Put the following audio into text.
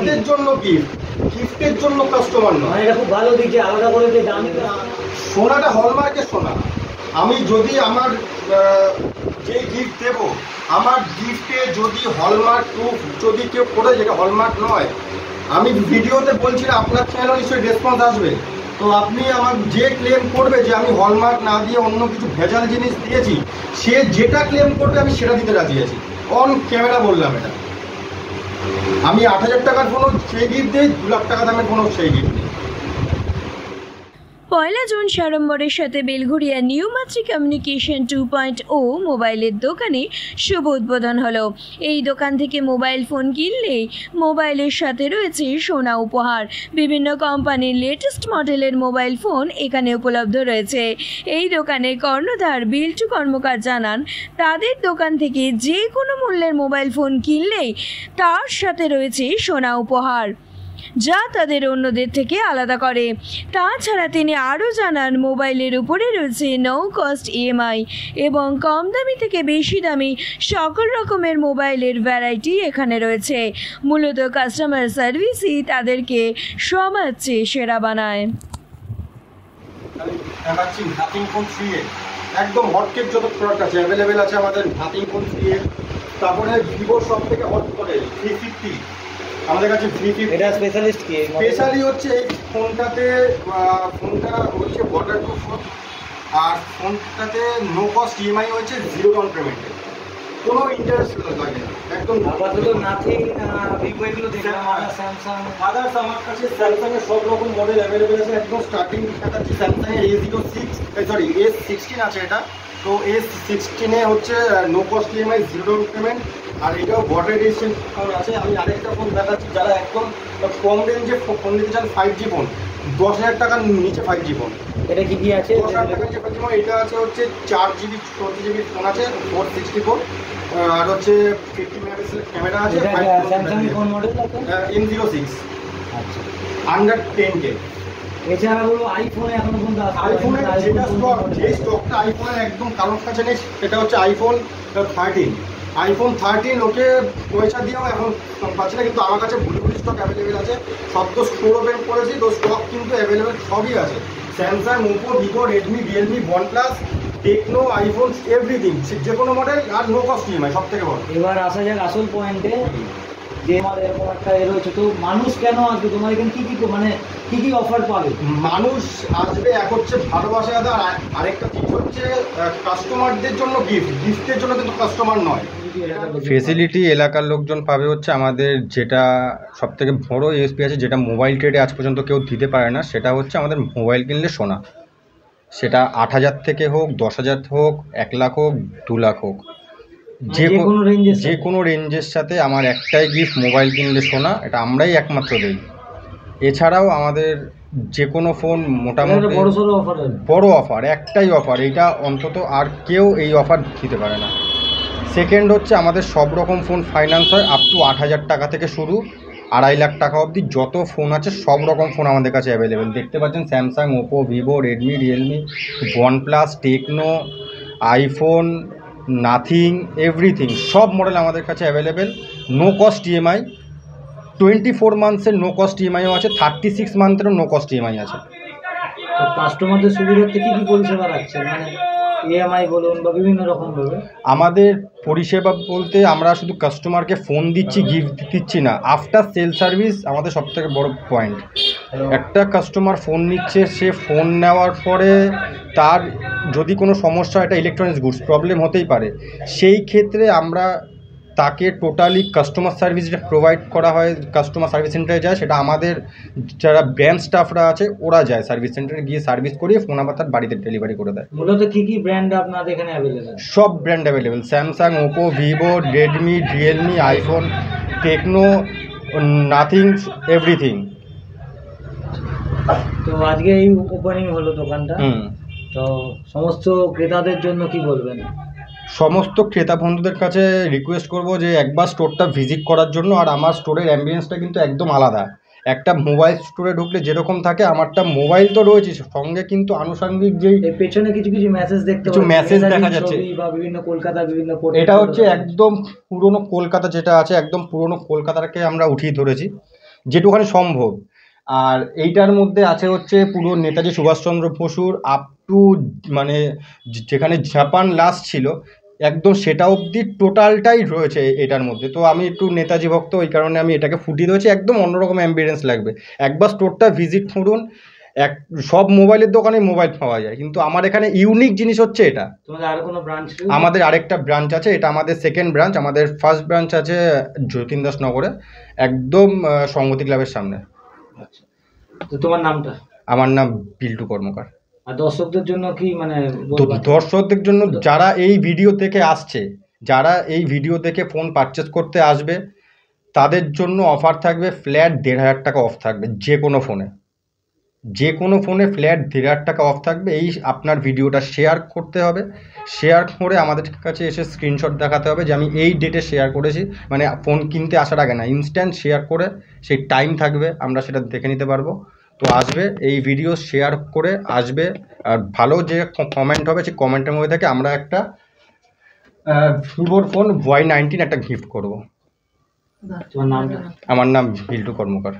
গিফটের জন্য গিফটের জন্য কাস্টমার নয়। এটা খুব ভালো দিকে আলাদা করে যে দামি সোনাটা হলমার্কের সোনা। আমি যদি আমার যে গিফট দেব, আমার গিফটে যদি হলমার্ক প্রুফ যদি কেউ করে যেটা হলমার্ক নয়, আমি ভিডিওতে বলছি না, আপনার চ্যানেল নিশ্চয়ই রেসপন্স আসবে। তো আপনি আমার যে ক্লেম করবে যে আমি হলমার্ক না দিয়ে অন্য কিছু ভেজাল জিনিস দিয়েছি, সে যেটা ক্লেম করবে আমি সেটা দিতে রাজি আছি। অন ক্যামেরা বললাম এটা। আমি ৮,০০০ টাকার ফোনও সেই গিফট দিই, 2 লাখ টাকা দামের ফোনও সেই গিফট দিই। পয়লা জুন সাড়ম্বরের সাথে বেলঘড়িয়া নিউ মাতৃ কমিউনিকেশন 2.0 মোবাইলের দোকানে শুভ উদ্বোধন হলো। এই দোকান থেকে মোবাইল ফোন কিনলেই মোবাইলের সাথে রয়েছে সোনা উপহার। বিভিন্ন কোম্পানির লেটেস্ট মডেলের মোবাইল ফোন এখানে উপলব্ধ রয়েছে। এই দোকানের কর্ণধার বিল্টু কর্মকার জানান, তাদের দোকান থেকে যে কোনো মূল্যের মোবাইল ফোন কিনলেই তার সাথে রয়েছে সোনা উপহার, যা তাদের অন্যদের থেকে আলাদা করে। তাছাড়া তিনি আরও জানান, মোবাইলের উপরে রয়েছে নো কস্ট ইএমআই এবং কম দামি থেকে বেশি দামি সকল রকমের মোবাইলের ভ্যারাইটি এখানে রয়েছে। মূলত কাস্টমার সার্ভিসই তাদেরকে সবার চেয়ে সেরা বানায়। নাথিং ফোন 3A একদম হটকেক যত প্রোডাক্ট আছে অ্যাভেলেবেল আছে আমাদের নাথিং ফোন 3A। তারপরে ভিভোর সব থেকে হট মডেল 350 আমাদের কাছে 350। এটা স্পেশালিস্ট কি? স্পেশালি হচ্ছে এই ফোনটাতে, ফোনটা হচ্ছে ওয়াটারপ্রুফ আর ফোনটাতে নো কস্ট ইএমআই হচ্ছে 0 ডাউন পেমেন্টে, কোনো ইন্টারেস্ট লাগে না, একদম। আপাতত নাথিং ভিভো এগুলো দেখলাম, স্যামসাং আদার্স আমার কাছে স্যামসাংয়ের সব রকম মডেল অ্যাভেলেবেল আছে। একদম স্টার্টিং দেখাচ্ছি স্যামসাংয়ের A06 আছে এটা। তো A16 হচ্ছে no cost EMI 0 down payment, আর এটাও বর্ডার এডিশন ফোন আছে। আমি আরেকটা ফোন দেখাচ্ছি, যারা একদম কম রেঞ্জে ফোন নিতে চান, 5G ফোন, 10,000 টাকার নিচে 5G ফোন। এটা কি কি আছে? 10,000 টাকার নিচে 5G ফোন। এটা আছে হচ্ছে 4GB 40GB ফোন আছে, 464, আর হচ্ছে 50 মেগাপিক্সেলের ক্যামেরা আছে। স্যামসাং কোন মডেল আছে? M06। আচ্ছা, আন্ডার 10K। এছাড়া হলো আইফোনে এখন পর্যন্ত আইফোনের যেটা স্টক, যে স্টকটা আইফোনের একদম কারোর কাছে নেই, সেটা হচ্ছে আইফোন 13। আইফোন 13 ওকে পয়সা দিয়েও এখন পাচ্ছে না, কিন্তু আমার কাছে ভুলভুলি স্টক অ্যাভেলেবেল আছে। সব তো স্টোর ওপেন করেছি, তো স্টক কিন্তু অ্যাভেলেবেল সবই আছে। Samsung, Oppo, Vivo, Redmi, Realme, OnePlus, Tecno, iPhone, everything, যে কোনো মডেল, আর নো কস্ট ইএমআই সব থেকে বড়। এবার আসা যাক আসল পয়েন্টে, যে আমার এরকম একটা রয়েছে, তো মানুষ কেন আসবে তোমার এখানে? কি কি অফার পাবে? মানুষ আসবে, এক হচ্ছে ভালোবাসা, আর আরেকটা জিনিস হচ্ছে কাস্টমারদের জন্য গিফটের জন্য, কিন্তু কাস্টমার নয়। ফেসিলিটি এলাকার লোকজন পাবে হচ্ছে আমাদের, যেটা সবথেকে বড় ইউএসপি আছে, যেটা মোবাইল ট্রেডে আজ পর্যন্ত কেউ দিতে পারে না, সেটা হচ্ছে আমাদের মোবাইল কিনলে সোনা। সেটা 8,000 থেকে হোক, 10,000 হোক, 1 লাখ হোক, 2 লাখ হোক, যে কোনো রেঞ্জের সাথে আমার একটাই গিফট, মোবাইল কিনলে সোনা। এটা আমরাই একমাত্র দিই। এছাড়াও আমাদের যে কোনো ফোন মোটামুটি বড় অফার, একটাই অফার, এইটা অন্তত আর কেউ এই অফার দিতে পারে না। সেকেন্ড হচ্ছে আমাদের সব রকম ফোন ফাইন্যান্স হয়, আপ টু 8,000 টাকা থেকে শুরু 2.5 লাখ টাকা অবধি যত ফোন আছে সব রকম ফোন আমাদের কাছে অ্যাভেলেবেল। দেখতে পাচ্ছেন Samsung, Oppo, Vivo, Redmi, Realme, OnePlus, Tecno, iPhone, Nothing, everything, সব মডেল আমাদের কাছে অ্যাভেলেবেল। নো কস্ট ইএমআই, 24 মান্থসের নো কস্ট ইএমআইও আছে, 36 মান্থেরও নো কস্ট ইএমআই আছে। তো কাস্টমারদের সুবিধার্থে কি কি পরিষেবা রাখছে, মানে ইএমআই বলুন বা বিভিন্ন রকম ভাবে? আমাদের পরিষেবা বলতে আমরা শুধু কাস্টমারকে ফোন দিচ্ছি, গিফট দিচ্ছি না, আফটার সেল সার্ভিস আমাদের সবথেকে বড় পয়েন্ট। একটা কাস্টমার ফোন নিচ্ছে, সে ফোন নেওয়ার পরে তার যদি কোনো সমস্যা, এটা ইলেকট্রনিক্স গুডস, প্রবলেম হতেই পারে, সেই ক্ষেত্রে আমরা তাকে টোটালি কাস্টমার সার্ভিস যেটা প্রোভাইড করা হয়, কাস্টমার সার্ভিস সেন্টারে যায়, সেটা আমাদের যারা ব্র্যান্ড স্টাফরা আছে ওরা যায় সার্ভিস সেন্টারে, গিয়ে সার্ভিস করিয়ে ফোন আবার তার বাড়িতে ডেলিভারি করে দেয়। মূলত কি কি ব্র্যান্ড আপনাদের এখানে অ্যাভেলেবেল? সব brand available, Samsung, Oppo, Vivo, Redmi, Realme, iPhone, Tecno, Nothing, everything. তো আজকে এই ওপেনিং হলো দোকানটা, তো সমস্ত ক্রেতাদের জন্য কি বলবেন? সমস্ত ক্রেতা বন্ধুদের কাছে রিকোয়েস্ট করব যে একবার স্টোরটা ভিজিট করার জন্য। আর আমার স্টোরের অ্যাম্বিয়েন্সটা কিন্তু একদম আলাদা। একটা মোবাইল স্টোরে ঢুকলে যেরকম থাকে, আমারটা মোবাইল তো রয়েছে, সঙ্গে কিন্তু আনুষঙ্গিক যেই পেছনে কিছু কিছু মেসেজ দেখতে, কিছু মেসেজ দেখা যাচ্ছে, বা বিভিন্ন কলকাতা বিভিন্ন, এটা হচ্ছে একদম পুরনো কলকাতা যেটা আছে, একদম পুরনো কলকাতাকে আমরা উঠিয়ে ধরেছি। যেটুখানি সম্ভব। আর এইটার মধ্যে আছে হচ্ছে পুরো নেতাজি সুভাষচন্দ্র বসুর আপ টু মানে যেখানে জাপান লাস্ট ছিল একদম সেটা অবধি টোটালটাই রয়েছে এটার মধ্যে। তো আমি একটু নেতাজি ভক্ত, ওই কারণে আমি এটাকে ফুটিয়ে দিয়েছি। একদম অন্যরকম অ্যাম্বিয়েন্স লাগবে, একবার স্টোরটা ভিজিট করুন। সব মোবাইলের দোকানে মোবাইল পাওয়া যায়, কিন্তু আমার এখানে ইউনিক জিনিস হচ্ছে এটা। তোমাদের আর কোনো ব্রাঞ্চ? আমাদের আরেকটা ব্রাঞ্চ আছে, এটা আমাদের সেকেন্ড ব্রাঞ্চ। আমাদের ফার্স্ট ব্রাঞ্চ আছে যতীন দাস নগরে, একদম সংগতি ক্লাবের সামনে। আচ্ছা, তো তোমার নামটা? আমার নাম বিল্টু কর্মকার। আর দর্শকদের জন্য কি মানে তো দর্শকদের জন্য যারা এই ভিডিও থেকে আসছে, যারা এই ভিডিও থেকে ফোন পারচেস করতে আসবে, তাদের জন্য অফার থাকবে ফ্ল্যাট 1,500 টাকা অফ থাকবে। যে কোনো ফোনে ফ্ল্যাট 1,500 টাকা অফ থাকবে। এই আপনার ভিডিওটা শেয়ার করতে হবে, শেয়ার করে আমাদের কাছে এসে স্ক্রিনশট দেখাতে হবে যে আমি এই ডেটে শেয়ার করেছি, মানে ফোন কিনতে আসার আগে না, ইনস্ট্যান্ট শেয়ার করে সেই টাইম থাকবে, আমরা সেটা দেখে নিতে পারবো। তো আসবে, এই ভিডিও শেয়ার করে আসবে, আর ভালো যে কমেন্ট হবে সেই কমেন্টের মধ্যে থেকে আমরা একটা ভিভোর ফোন Y19 একটা গিফট করব। তোমার নামটা? আমার নাম বিল্টু কর্মকার।